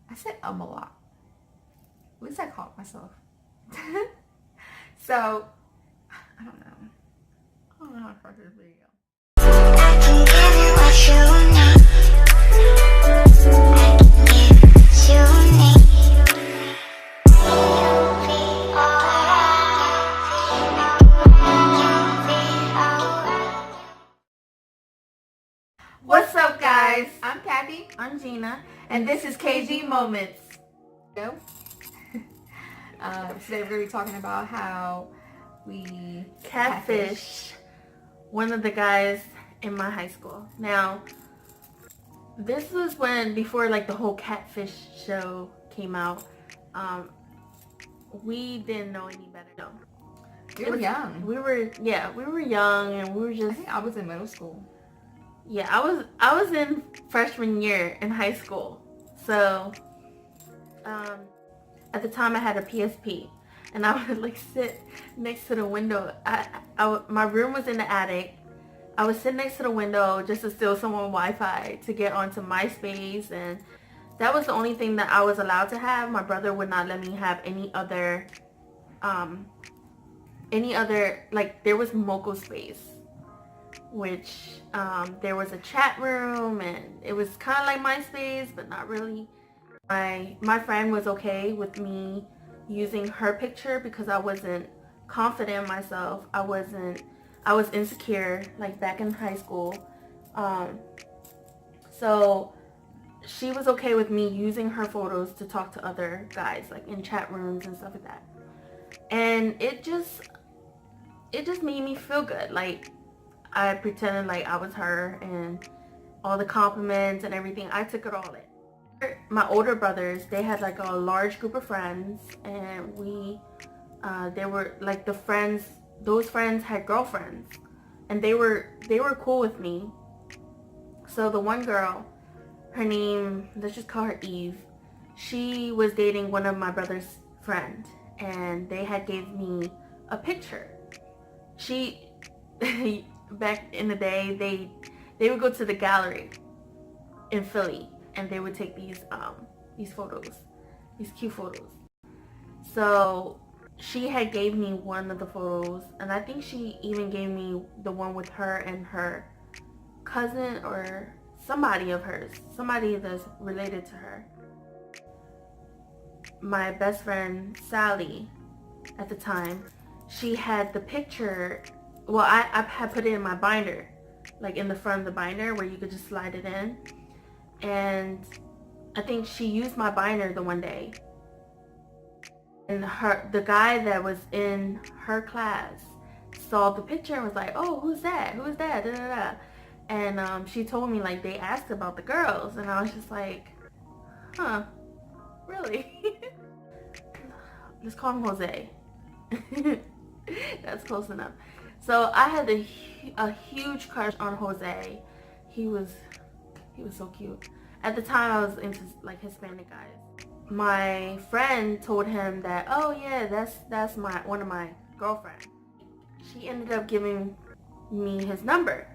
I said a lot. At least I caught myself. So, I don't know. I don't know how to start this video. I can give you what you need. I can give you what you need. What's up, guys? I'm Kathy, I'm Gina, and this is KGMoments. Today we're going to be talking about how we catfish one of the guys in my high school. Now, this was before like the whole catfish show came out. We didn't know any better. No. We were young. We were young, and we were just. I think I was in middle school. Yeah, I was in freshman year in high school. So, at the time I had a PSP, and I would like sit next to the window. My room was in the attic. I would sit next to the window just to steal someone's Wi-Fi to get onto MySpace, and that was the only thing that I was allowed to have. My brother would not let me have any other, like there was Moco Space, which there was a chat room, and it was kind of like MySpace, but not really. My friend was okay with me using her picture because I wasn't confident in myself. I was insecure, like back in high school. So she was okay with me using her photos to talk to other guys, like in chat rooms and stuff like that. And it just made me feel good. Like, I pretended like I was her, and all the compliments and everything, I took it all in. My older brothers, they had like a large group of friends, and they were like those friends had girlfriends, and they were cool with me. So the one girl, her name, let's just call her Eve, she was dating one of my brother's friends, and they had gave me a picture. Back in the day, they would go to the gallery in Philly, and they would take these photos, these cute photos. So she had gave me one of the photos, and I think she even gave me the one with her and her cousin or somebody of hers, somebody that's related to her. My best friend Sally, at the time, she had the picture. Well, I had put it in my binder, like in the front of the binder where you could just slide it in. And I think she used my binder the one day. And the guy that was in her class saw the picture and was like, "Oh, who's that? Who is that?" Da, da, da. And she told me like they asked about the girls, and I was just like, "Huh, really?" Let's call him Jose. That's close enough. So I had a huge crush on Jose. He was so cute. At the time, I was into like Hispanic guys. My friend told him that, "Oh yeah, that's one of my girlfriends." She ended up giving me his number.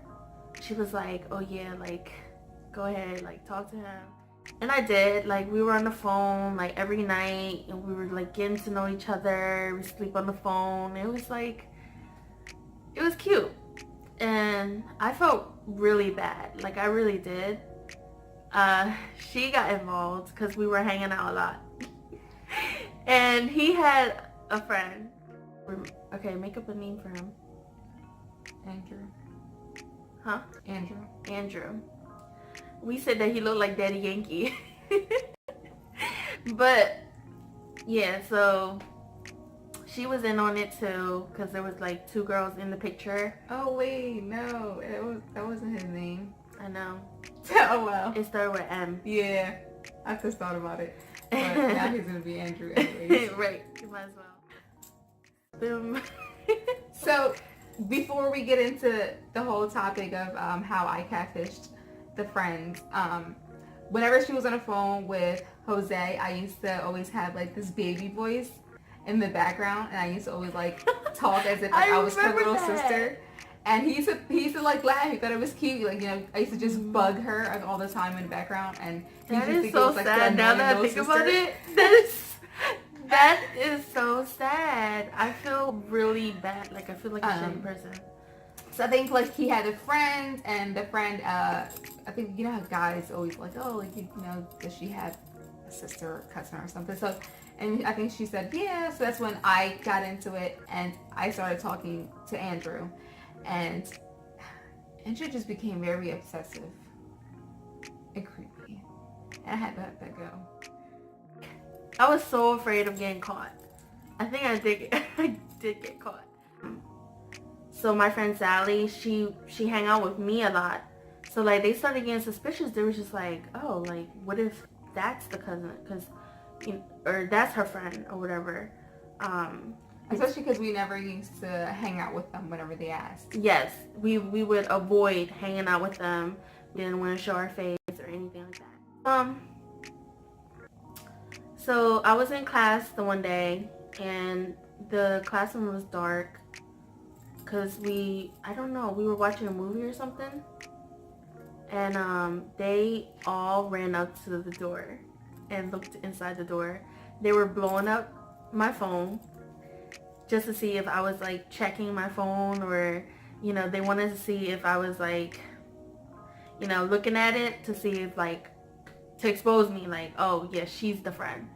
She was like, "Oh yeah, like go ahead, like talk to him." And I did. Like, we were on the phone like every night, and we were like getting to know each other. We sleep on the phone. It was cute. And I felt really bad. Like, I really did. She got involved because we were hanging out a lot. And he had a friend. Okay, make up a name for him. Andrew. Huh? Andrew. We said that he looked like Daddy Yankee. But yeah, so she was in on it too, because there was like two girls in the picture. Oh wait, no, that wasn't his name. I know. Oh well. It started with M. Yeah, I just thought about it. But now he's gonna be Andrew anyways. Right, you might as well. Boom. So before we get into the whole topic of how I catfished the friends, whenever she was on the phone with Jose, I used to always have like this baby voice in the background, and I used to always like talk as if like, I was her little sister. And he used to like laugh. He thought it was cute. Like, you know, I used to just bug her like, all the time in the background, and he That just is think so it was, like, sad. Now that I think about it, that is so sad. I feel really bad. Like I feel like a shitty person. So I think like he had a friend, and the friend, I think you know how guys always like, oh, like you know, does she have a sister or cousin or something? So, and I think she said yeah. So that's when I got into it, and I started talking to Andrew, and Andrew just became very obsessive and creepy, and I had to let that go. I was so afraid of getting caught. I think I did get caught. So my friend Sally, she hang out with me a lot. So like they started getting suspicious. They were just like, oh, like what if that's the cousin? Cause, you know, or that's her friend or whatever. Especially because we never used to hang out with them whenever they asked. Yes, we would avoid hanging out with them. We didn't want to show our face or anything like that. So I was in class the one day, and the classroom was dark. Cause I don't know, we were watching a movie or something, and they all ran up to the door and looked inside the door. They were blowing up my phone just to see if I was like checking my phone, or you know, they wanted to see if I was like, you know, looking at it to see if like, to expose me, like, oh yeah, she's the friend.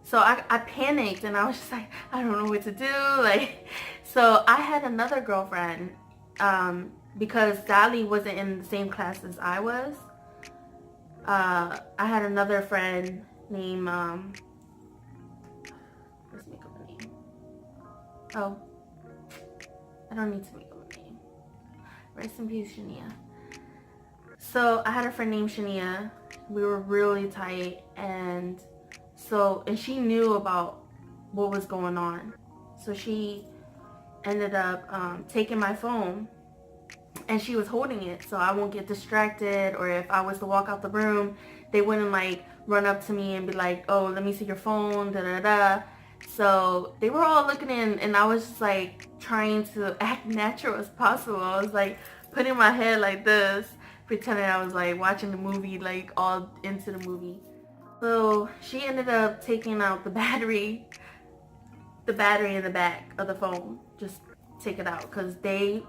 So I panicked, and I was just like, I don't know what to do. Like, so I had another girlfriend, because Sally wasn't in the same class as I was. I had another friend named, let's make up a name. Oh, I don't need to make up a name. Rest in peace, Shania. So I had a friend named Shania. We were really tight, and she knew about what was going on. So she ended up taking my phone, and she was holding it so I won't get distracted, or if I was to walk out the room, they wouldn't like run up to me and be like, oh, let me see your phone, da da da. So they were all looking in, and I was just like trying to act natural as possible. I was like putting my head like this, pretending I was like watching the movie, like all into the movie. So she ended up taking out the battery in the back of the phone. Just take it out, because they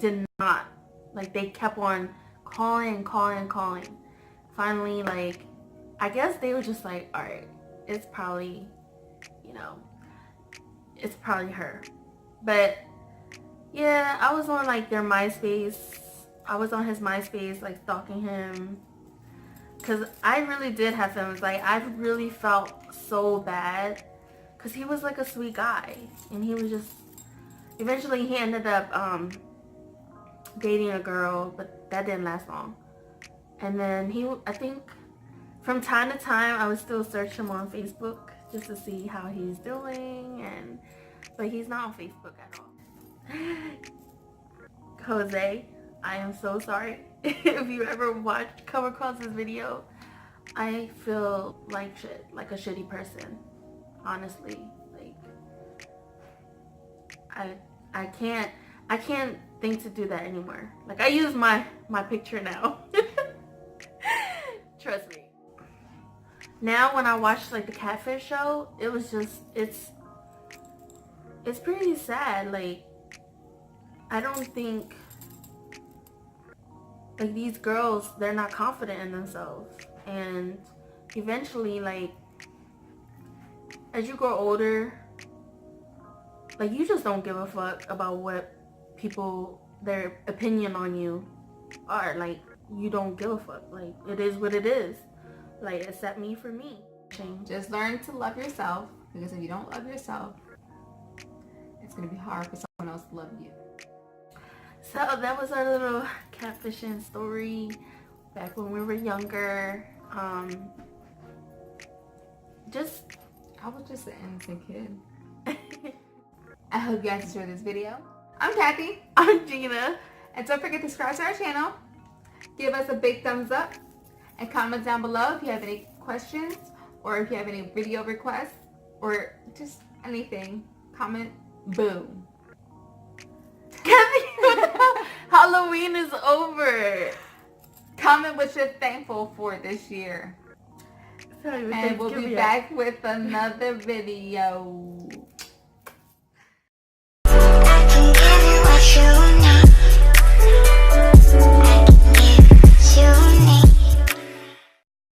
did not, like, they kept on calling. Finally, like, I guess they were just like, all right, it's probably, you know, it's probably her. But yeah, I was on like their MySpace. I was on his MySpace, like stalking him. Because I really did have feelings. Like, I really felt so bad. Because he was like a sweet guy. And he was just... Eventually, he ended up dating a girl. But that didn't last long. And then I think, from time to time, I would still search him on Facebook. Just to see how he's doing. But he's not on Facebook at all. Jose, I am so sorry. If you ever come across this video, I feel like shit, like a shitty person, honestly. Like, I can't think to do that anymore. Like, I use my picture now. Trust me. Now when I watch like the Catfish show, it was just, it's pretty sad. Like, I don't think, like, these girls, they're not confident in themselves, and eventually, like, as you grow older, like, you just don't give a fuck about what their opinion on you are. Like, you don't give a fuck. Like, it is what it is. Like, accept me for me. Just learn to love yourself, because if you don't love yourself, it's going to be hard for someone else to love you. So that was our little catfishing story back when we were younger. I was just an innocent kid. I hope you guys enjoyed this video. I'm Kathy. I'm Gina. And don't forget to subscribe to our channel. Give us a big thumbs up. And comment down below if you have any questions, or if you have any video requests, or just anything. Comment. Boom. Kathy, what the hell? Halloween is over. Comment what you're thankful for this year. Sorry, And we'll be back with another video.